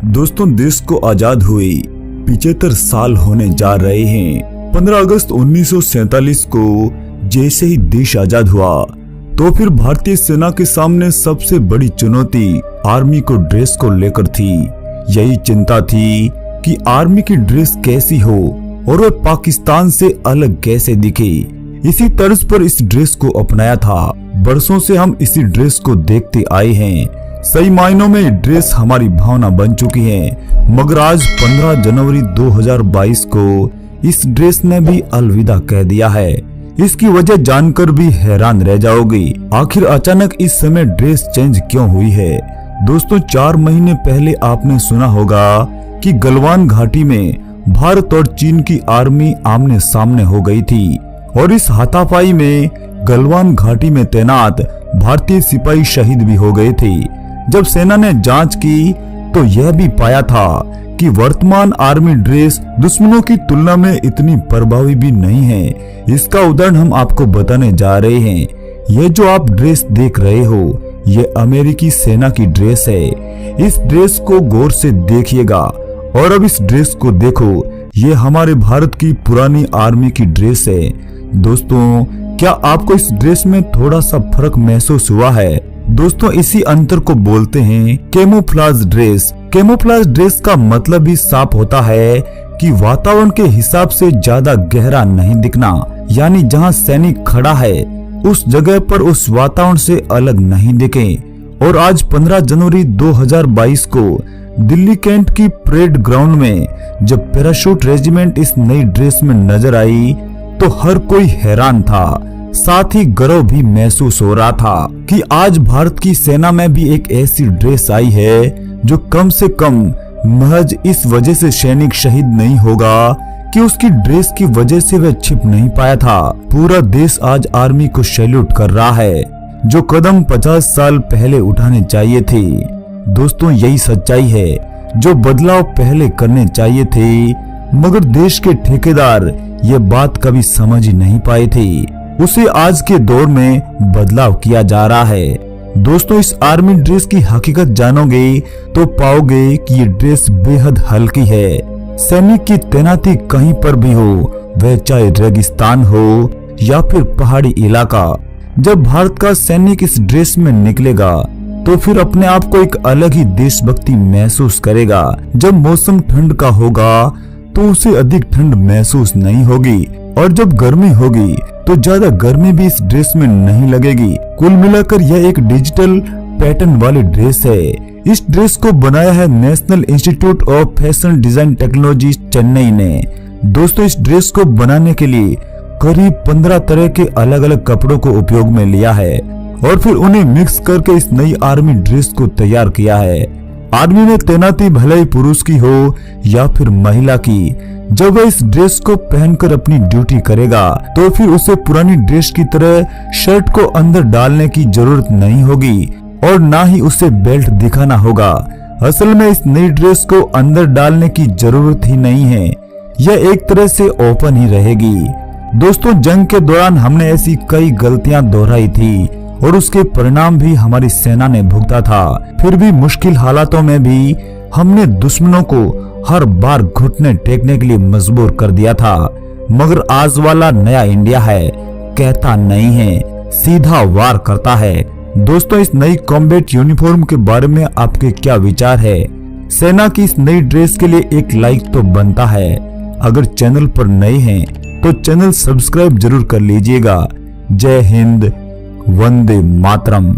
दोस्तों, देश को आजाद हुए 75 साल होने जा रहे हैं। 15 अगस्त 1947 को जैसे ही देश आजाद हुआ तो फिर भारतीय सेना के सामने सबसे बड़ी चुनौती आर्मी को ड्रेस को लेकर थी। यही चिंता थी कि आर्मी की ड्रेस कैसी हो और वह पाकिस्तान से अलग कैसे दिखे। इसी तर्ज पर इस ड्रेस को अपनाया था। बरसों से हम इसी ड्रेस को देखते आए हैं। सही मायनों में ड्रेस हमारी भावना बन चुकी है। मगर आज 15 जनवरी 2022 को इस ड्रेस ने भी अलविदा कह दिया है। इसकी वजह जानकर भी हैरान रह जाओगे। आखिर अचानक इस समय ड्रेस चेंज क्यों हुई है? दोस्तों, 4 महीने पहले आपने सुना होगा कि गलवान घाटी में भारत और चीन की आर्मी आमने सामने हो गई थी और इस हाथापाई में गलवान घाटी में तैनात भारतीय सिपाही शहीद भी हो गए थे। जब सेना ने जांच की तो यह भी पाया था कि वर्तमान आर्मी ड्रेस दुश्मनों की तुलना में इतनी प्रभावी भी नहीं है। इसका उदाहरण हम आपको बताने जा रहे हैं। यह जो आप ड्रेस देख रहे हो, यह अमेरिकी सेना की ड्रेस है। इस ड्रेस को गौर से देखिएगा और अब इस ड्रेस को देखो, ये हमारे भारत की पुरानी आर्मी की ड्रेस है। दोस्तों, क्या आपको इस ड्रेस में थोड़ा सा फर्क महसूस हुआ है? दोस्तों, इसी अंतर को बोलते हैं कैमोफ्लेज ड्रेस। कैमोफ्लेज ड्रेस का मतलब ही साफ होता है कि वातावरण के हिसाब से ज्यादा गहरा नहीं दिखना, यानी जहां सैनिक खड़ा है उस जगह पर उस वातावरण से अलग नहीं दिखे। और आज 15 जनवरी 2022 को दिल्ली कैंट की परेड ग्राउंड में जब पैराशूट रेजिमेंट इस नई ड्रेस में नजर आई तो हर कोई हैरान था, साथ ही गर्व भी महसूस हो रहा था कि आज भारत की सेना में भी एक ऐसी ड्रेस आई है जो कम से कम महज इस वजह से सैनिक शहीद नहीं होगा कि उसकी ड्रेस की वजह से वह छिप नहीं पाया था। पूरा देश आज आर्मी को सैल्यूट कर रहा है, जो कदम 50 साल पहले उठाने चाहिए थे। दोस्तों, यही सच्चाई है। जो बदलाव पहले करने चाहिए थे मगर देश के ठेकेदार ये बात कभी समझ ही नहीं पाए थे, उसे आज के दौर में बदलाव किया जा रहा है। दोस्तों, इस आर्मी ड्रेस की हकीकत जानोगे तो पाओगे कि ये ड्रेस बेहद हल्की है। सैनिक की तैनाती कहीं पर भी हो, वह चाहे रेगिस्तान हो या फिर पहाड़ी इलाका, जब भारत का सैनिक इस ड्रेस में निकलेगा तो फिर अपने आप को एक अलग ही देशभक्ति महसूस करेगा। जब मौसम ठंड का होगा तो उसे अधिक ठंड महसूस नहीं होगी और जब गर्मी होगी तो ज्यादा गर्मी भी इस ड्रेस में नहीं लगेगी। कुल मिलाकर यह एक डिजिटल पैटर्न वाली ड्रेस है। इस ड्रेस को बनाया है national institute of fashion design technology Chennai ने। दोस्तों, इस ड्रेस को बनाने के लिए करीब 15 तरह के अलग अलग कपड़ों को उपयोग में लिया है और फिर उन्हें मिक्स करके इस नई आर्मी ड्रेस को तैयार किया है। आर्मी में तैनाती भले ही पुरुष की हो या फिर महिला की, जब वह इस ड्रेस को पहनकर अपनी ड्यूटी करेगा तो फिर उसे पुरानी ड्रेस की तरह शर्ट को अंदर डालने की जरूरत नहीं होगी और ना ही उसे बेल्ट दिखाना होगा। असल में इस नई ड्रेस को अंदर डालने की जरूरत ही नहीं है, यह एक तरह से ओपन ही रहेगी। दोस्तों, जंग के दौरान हमने ऐसी कई गलतियां दोहराई थी और उसके परिणाम भी हमारी सेना ने भुगता था। फिर भी मुश्किल हालातों में भी हमने दुश्मनों को हर बार घुटने टेकने के लिए मजबूर कर दिया था। मगर आज वाला नया इंडिया है, कहता नहीं है, सीधा वार करता है। दोस्तों, इस नई कॉम्बैट यूनिफॉर्म के बारे में आपके क्या विचार है? सेना की इस नई ड्रेस के लिए एक लाइक तो बनता है। अगर चैनल पर नए हैं तो चैनल सब्सक्राइब जरूर कर लीजिएगा। जय हिंद, वंदे मातरम।